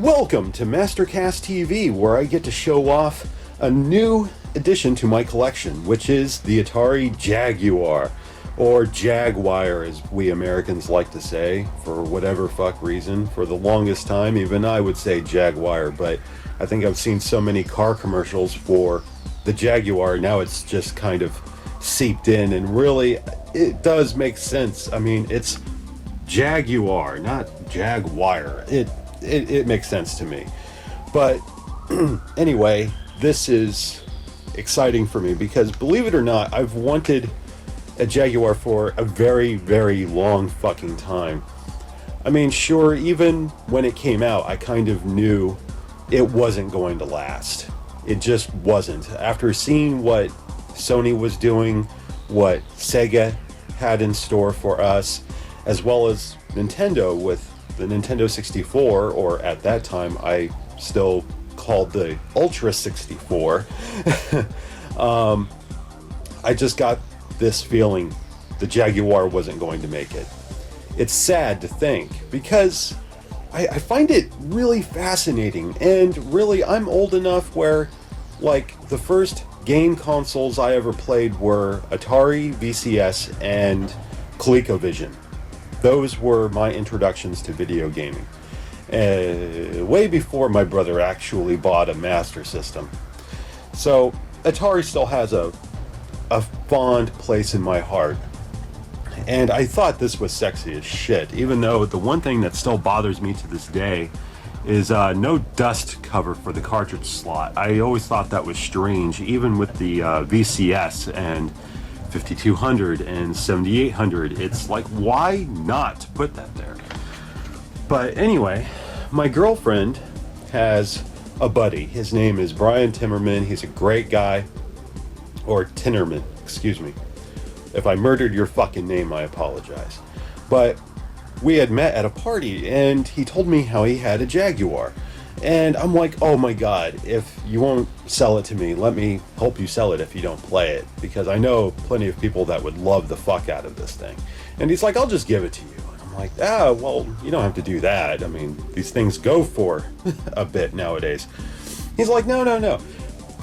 Welcome to Mastercast TV, where I get to show off a new addition to my collection, which is the Atari Jaguar, or Jaguar as we Americans like to say, for whatever fuck reason. For the longest time, even I would say Jaguar, but I think I've seen so many car commercials for the Jaguar, now it's just kind of seeped in, and really, it does make sense. I mean, it's Jaguar, not Jaguar. It makes sense to me. But anyway, this is exciting for me because, believe it or not, I've wanted a Jaguar for a very, very long fucking time. I mean, sure, even when it came out, I kind of knew it wasn't going to last. It just wasn't. After seeing what Sony was doing, what Sega had in store for us, as well as Nintendo with the Nintendo 64, or at that time I still called the Ultra 64, I just got this feeling the Jaguar wasn't going to make it. It's sad to think, because I find it really fascinating, and really I'm old enough where, like, the first game consoles I ever played were Atari, VCS, and ColecoVision. Those were my introductions to video gaming. Way before my brother actually bought a Master System. So Atari still has a fond place in my heart. And I thought this was sexy as shit, even though the one thing that still bothers me to this day is no dust cover for the cartridge slot. I always thought that was strange, even with the VCS and 5200 and 7800. It's like, why not put that there? But anyway, my girlfriend has a buddy. His name is Brian Timmerman. He's a great guy. Or Tinnerman, excuse me. If I murdered your fucking name, I apologize. But we had met at a party, and he told me how he had a Jaguar. And I'm like, oh my god, if you won't sell it to me, let me help you sell it if you don't play it. Because I know plenty of people that would love the fuck out of this thing. And he's like, I'll just give it to you. And I'm like, well, you don't have to do that. I mean, these things go for a bit nowadays. He's like, no.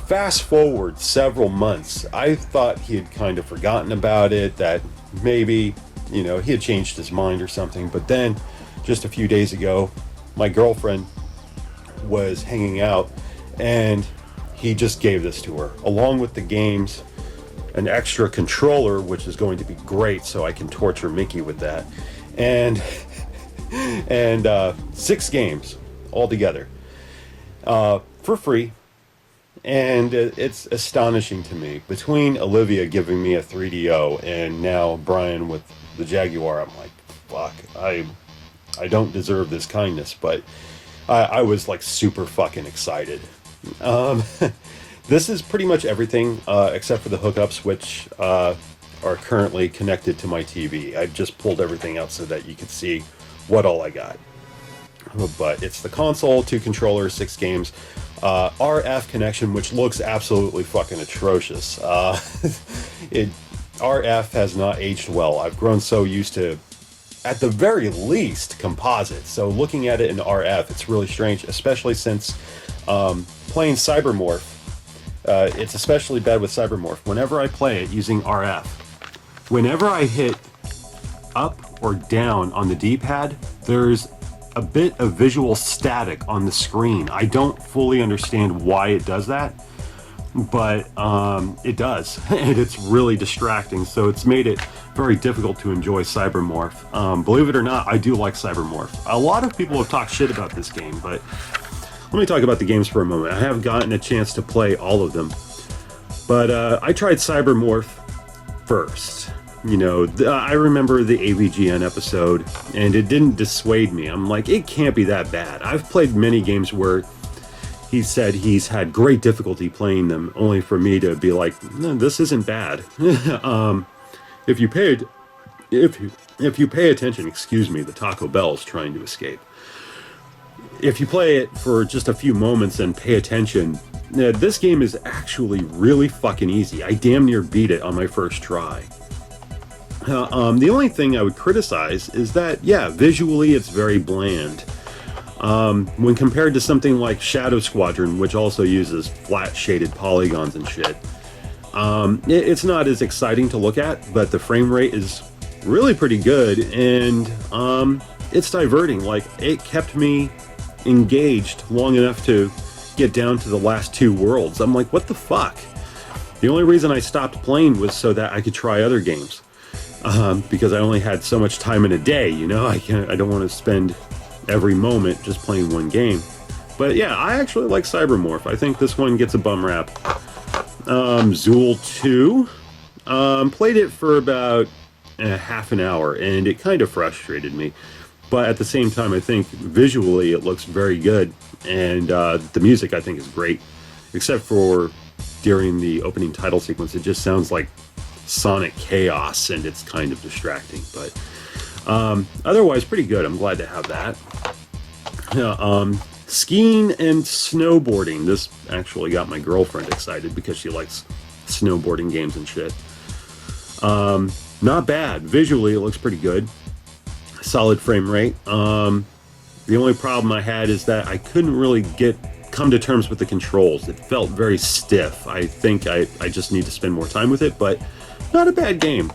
Fast forward several months, I thought he had kind of forgotten about it, that maybe, he had changed his mind or something. But then, just a few days ago, my girlfriend was hanging out, and he just gave this to her, along with the games, an extra controller, which is going to be great, so I can torture Mickey with that, and 6 games altogether, for free. And it's astonishing to me, between Olivia giving me a 3DO and now Brian with the Jaguar, I'm like, fuck, I don't deserve this kindness, but I was like super fucking excited. This is pretty much everything except for the hookups, which are currently connected to my TV. I just pulled everything out so that you could see what all I got. But it's the console, 2 controllers, 6 games, RF connection, which looks absolutely fucking atrocious. RF has not aged well. I've grown so used to, at the very least, composite. So looking at it in RF, it's really strange, especially since playing Cybermorph. It's especially bad with Cybermorph. Whenever I play it using RF, whenever I hit up or down on the D-pad, there's a bit of visual static on the screen. I don't fully understand why it does that, but it does, and it's really distracting, so it's made it very difficult to enjoy Cybermorph. Believe it or not, I do like Cybermorph. A lot of people have talked shit about this game, but let me talk about the games for a moment. I have gotten a chance to play all of them, but I tried Cybermorph first. I remember the AVGN episode, and it didn't dissuade me. I'm like, it can't be that bad. I've played many games where he said he's had great difficulty playing them, only for me to be like, no, this isn't bad. If you pay attention, excuse me, the Taco Bell's trying to escape. If you play it for just a few moments and pay attention, this game is actually really fucking easy. I damn near beat it on my first try. The only thing I would criticize is that, yeah, visually it's very bland. When compared to something like Shadow Squadron, which also uses flat shaded polygons and shit, it's not as exciting to look at, but the frame rate is really pretty good, and it's diverting. Like, it kept me engaged long enough to get down to the last two worlds. I'm like, what the fuck? The only reason I stopped playing was so that I could try other games, because I only had so much time in a day. You know, I don't want to spend every moment just playing one game. But yeah, I actually like Cybermorph. I think this one gets a bum rap. Zool 2, played it for about half an hour, and it kind of frustrated me. But at the same time, I think visually it looks very good, and the music I think is great, except for during the opening title sequence. It just sounds like sonic chaos, and it's kind of distracting. But otherwise, pretty good. I'm glad to have that. Skiing and snowboarding. This actually got my girlfriend excited because she likes snowboarding games and shit. Not bad. Visually, it looks pretty good. Solid frame rate. The only problem I had is that I couldn't really come to terms with the controls. It felt very stiff. I think I just need to spend more time with it, but not a bad game.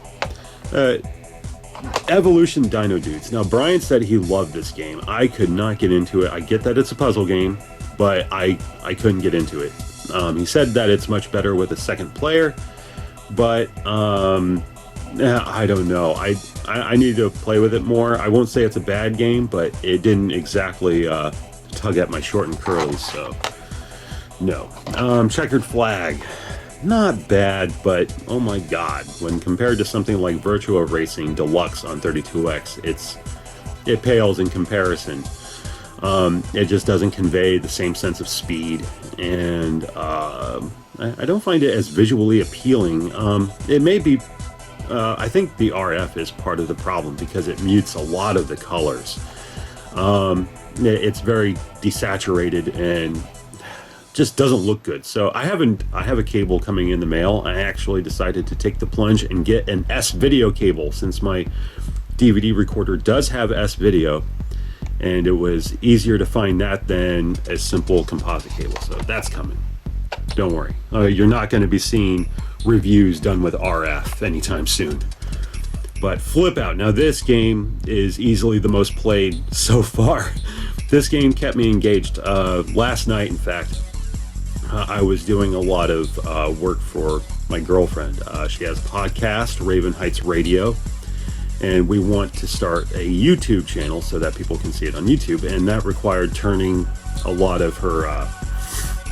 Evolution Dino Dudes. Now, Brian said he loved this game. I could not get into it. I get that it's a puzzle game, but I couldn't get into it. He said that it's much better with a second player, but I don't know. I need to play with it more. I won't say it's a bad game, but it didn't exactly tug at my short and curlies, so no. Checkered Flag. Not bad, but oh my god, when compared to something like Virtua Racing Deluxe on 32X, it pales in comparison. It just doesn't convey the same sense of speed, and I don't find it as visually appealing. It may be, I think the RF is part of the problem because it mutes a lot of the colors. It's very desaturated and just doesn't look good. So I have a cable coming in the mail. I actually decided to take the plunge and get an S-video cable, since my DVD recorder does have S-video, and it was easier to find that than a simple composite cable. So that's coming. Don't worry. You're not going to be seeing reviews done with RF anytime soon. But Flip Out. Now, this game is easily the most played so far. This game kept me engaged. Last night, in fact, I was doing a lot of work for my girlfriend. She has a podcast, Raven Heights Radio, and we want to start a YouTube channel so that people can see it on YouTube, and that required turning a lot of her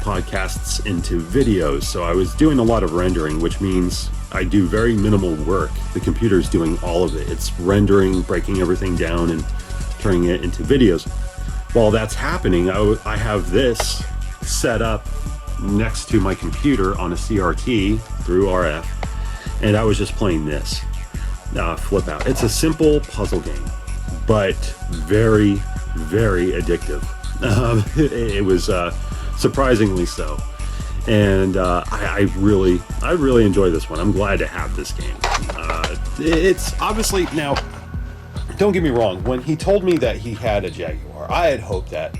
podcasts into videos. So I was doing a lot of rendering, which means I do very minimal work. The computer's doing all of it. It's rendering, breaking everything down, and turning it into videos. While that's happening, I have this set up next to my computer on a CRT through RF, and I was just playing this Flip Out. It's a simple puzzle game, but very, very addictive. It was surprisingly so, and I really enjoy this one. I'm glad to have this game. It's obviously, now, don't get me wrong, when he told me that he had a Jaguar, I had hoped that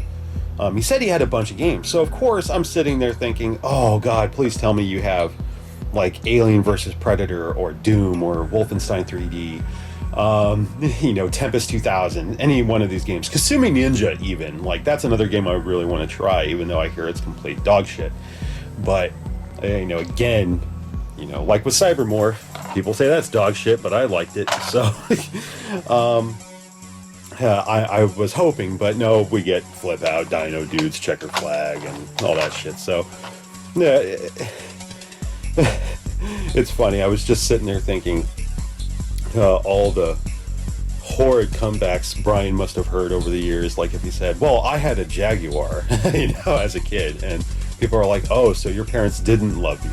he said he had a bunch of games. So of course I'm sitting there thinking, oh god, please tell me you have like Alien vs. Predator or Doom or Wolfenstein 3D, Tempest 2000, any one of these games. Kasumi Ninja even, like, that's another game I really want to try, even though I hear it's complete dog shit. But, again, like with Cybermorph, people say that's dog shit, but I liked it, so I was hoping, but no, we get Flip Out, Dino Dudes, Checker Flag, and all that shit. So, yeah, it's funny. I was just sitting there thinking all the horrid comebacks Brian must have heard over the years. Like if he said, well, I had a Jaguar, as a kid, and people are like, oh, so your parents didn't love you,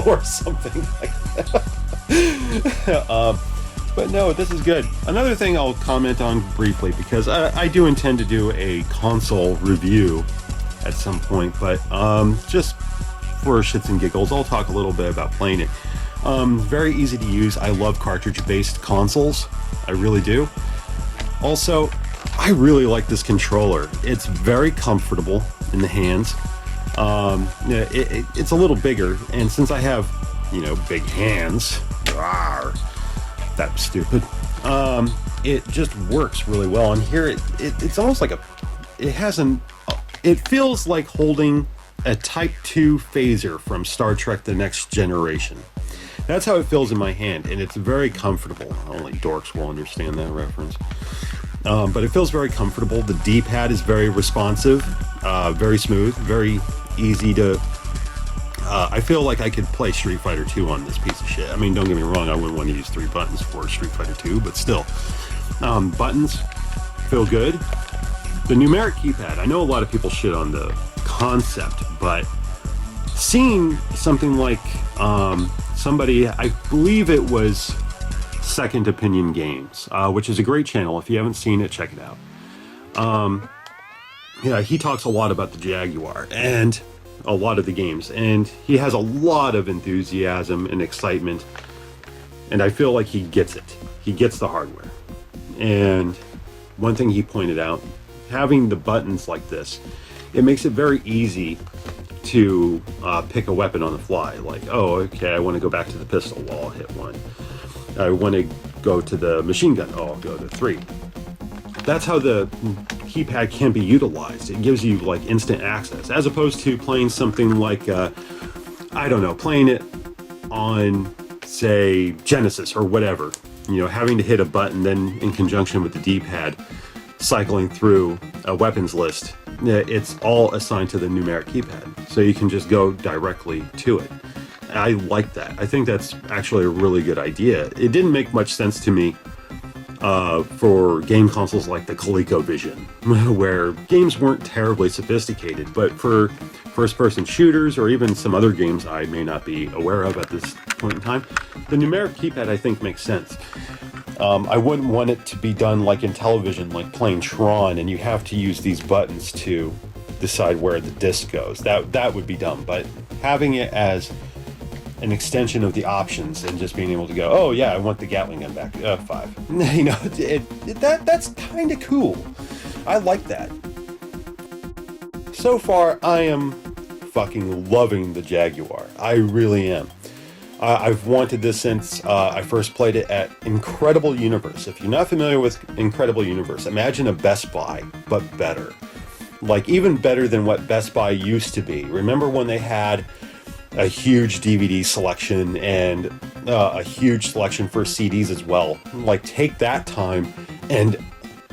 or something like that. But no, this is good. Another thing I'll comment on briefly, because I do intend to do a console review at some point, but just for shits and giggles, I'll talk a little bit about playing it. Very easy to use. I love cartridge-based consoles. I really do. Also, I really like this controller. It's very comfortable in the hands. Yeah, it's a little bigger, and since I have, big hands, that's stupid. It just works really well. And here, it's almost like it feels like holding a Type 2 phaser from Star Trek The Next Generation. That's how it feels in my hand, and it's very comfortable. Only dorks will understand that reference. But it feels very comfortable. The D-pad is very responsive, very smooth, very easy to... I feel like I could play Street Fighter 2 on this piece of shit. I mean, don't get me wrong, I wouldn't want to use 3 buttons for Street Fighter 2, but still. Buttons feel good. The numeric keypad, I know a lot of people shit on the concept, but seeing something like somebody, I believe it was Second Opinion Games, which is a great channel. If you haven't seen it, check it out. Yeah, he talks a lot about the Jaguar and a lot of the games, and he has a lot of enthusiasm and excitement, and I feel like he gets it. He gets the hardware. And one thing he pointed out, having the buttons like this, it makes it very easy to pick a weapon on the fly. Like, oh, okay, I want to go back to the pistol. Well, I'll hit 1. I want to go to the machine gun. Oh, I'll go to 3. That's how the keypad can be utilized. It gives you like instant access, as opposed to playing something like, I don't know, playing it on, say, Genesis or whatever. Having to hit a button, then in conjunction with the D-pad, cycling through a weapons list. It's all assigned to the numeric keypad, so you can just go directly to it. I like that. I think that's actually a really good idea. It didn't make much sense to me for game consoles like the ColecoVision, where games weren't terribly sophisticated, but for first-person shooters or even some other games I may not be aware of at this point in time, the numeric keypad I think makes sense. I wouldn't want it to be done like in television, like playing Tron, and you have to use these buttons to decide where the disc goes. That would be dumb, but having it as an extension of the options and just being able to go, oh yeah, I want the Gatling gun back, 5. That's kind of cool. I like that. So far, I am fucking loving the Jaguar. I really am. I've wanted this since I first played it at Incredible Universe. If you're not familiar with Incredible Universe, imagine a Best Buy, but better. Like, even better than what Best Buy used to be. Remember when they had a huge DVD selection and a huge selection for CDs as well? Like, take that time and,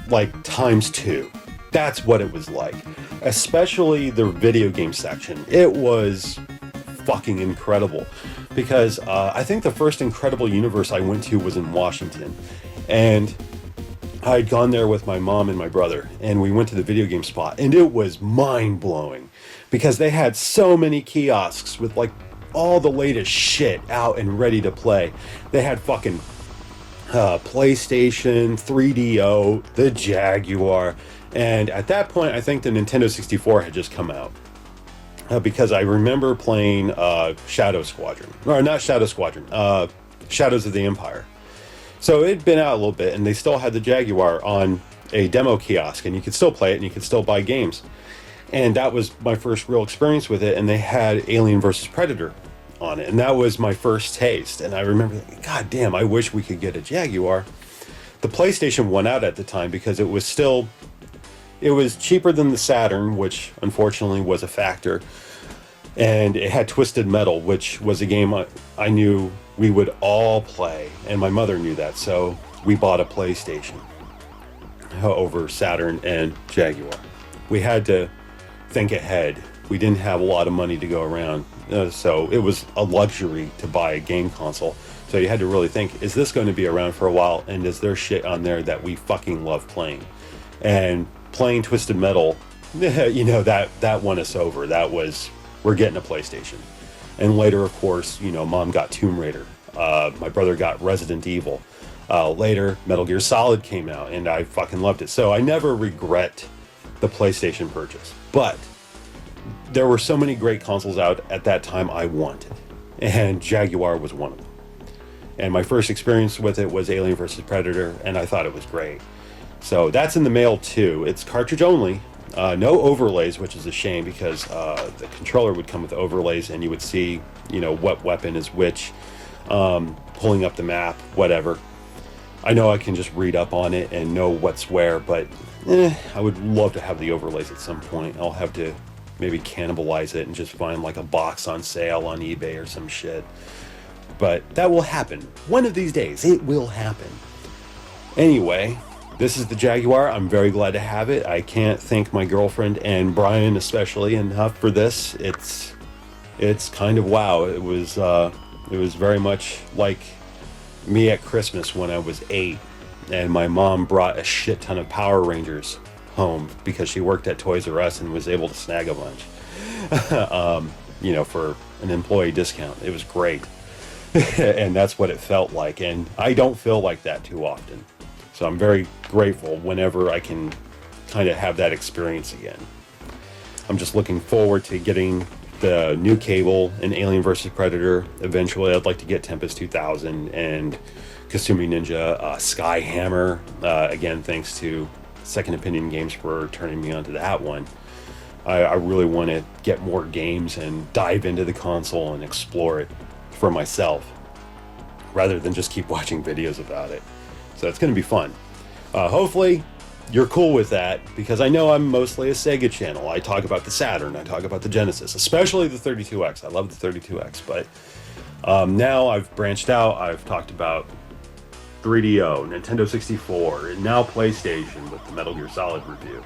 like, ×2. That's what it was like. Especially the video game section. It was fucking incredible. Because I think the first Incredible Universe I went to was in Washington. And I'd gone there with my mom and my brother. And we went to the video game spot. And it was mind-blowing. Because they had so many kiosks with like all the latest shit out and ready to play. They had fucking PlayStation, 3DO, the Jaguar. And at that point, I think the Nintendo 64 had just come out. Because I remember playing Shadow Squadron. Or not Shadow Squadron, Shadows of the Empire. So it had been out a little bit, and they still had the Jaguar on a demo kiosk, and you could still play it, and you could still buy games. And that was my first real experience with it, and they had Alien vs. Predator on it, and that was my first taste. And I remember, god damn, I wish we could get a Jaguar. The PlayStation won out at the time because it was cheaper than the Saturn, which unfortunately was a factor. And it had Twisted Metal, which was a game I knew we would all play. And my mother knew that, so we bought a PlayStation over Saturn and Jaguar. We had to think ahead. We didn't have a lot of money to go around. So it was a luxury to buy a game console. So you had to really think, is this going to be around for a while? And is there shit on there that we fucking love playing? And playing Twisted Metal, that won us over. That was, we're getting a PlayStation. And later, of course, Mom got Tomb Raider. My brother got Resident Evil. Later, Metal Gear Solid came out, and I fucking loved it. So I never regret the PlayStation purchase. But there were so many great consoles out at that time I wanted. And Jaguar was one of them. And my first experience with it was Alien vs. Predator, and I thought it was great. So that's in the mail too. It's cartridge only. No overlays, which is a shame because the controller would come with overlays and you would see, what weapon is which, pulling up the map, whatever. I know I can just read up on it and know what's where, but I would love to have the overlays at some point. I'll have to maybe cannibalize it and just find like a box on sale on eBay or some shit. But that will happen. One of these days, it will happen. Anyway, this is the Jaguar. I'm very glad to have it. I can't thank my girlfriend and Brian especially enough for this. It's kind of wow. It was very much like me at Christmas when I was 8, and my mom brought a shit ton of Power Rangers home because she worked at Toys R Us and was able to snag a bunch, for an employee discount. It was great. And that's what it felt like. And I don't feel like that too often. So I'm very grateful whenever I can kind of have that experience again. I'm just looking forward to getting the new Cable and Alien vs. Predator. Eventually, I'd like to get Tempest 2000 and Kasumi Ninja, Skyhammer. Again, thanks to Second Opinion Games for turning me onto that one. I really want to get more games and dive into the console and explore it for myself, rather than just keep watching videos about it. So it's going to be fun. Hopefully, you're cool with that, because I know I'm mostly a Sega channel. I talk about the Saturn, I talk about the Genesis, especially the 32X. I love the 32X, but now I've branched out. I've talked about 3DO, Nintendo 64, and now PlayStation with the Metal Gear Solid review.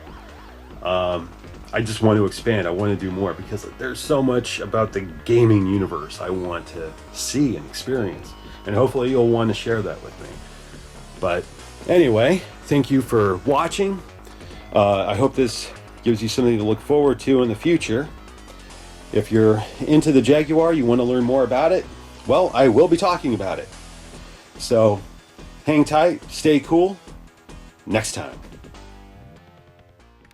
I just want to expand. I want to do more because there's so much about the gaming universe I want to see and experience, and hopefully you'll want to share that with me. But anyway, thank you for watching. I hope this gives you something to look forward to in the future. If you're into the Jaguar, you want to learn more about it, well, I will be talking about it. So hang tight, stay cool. Next time.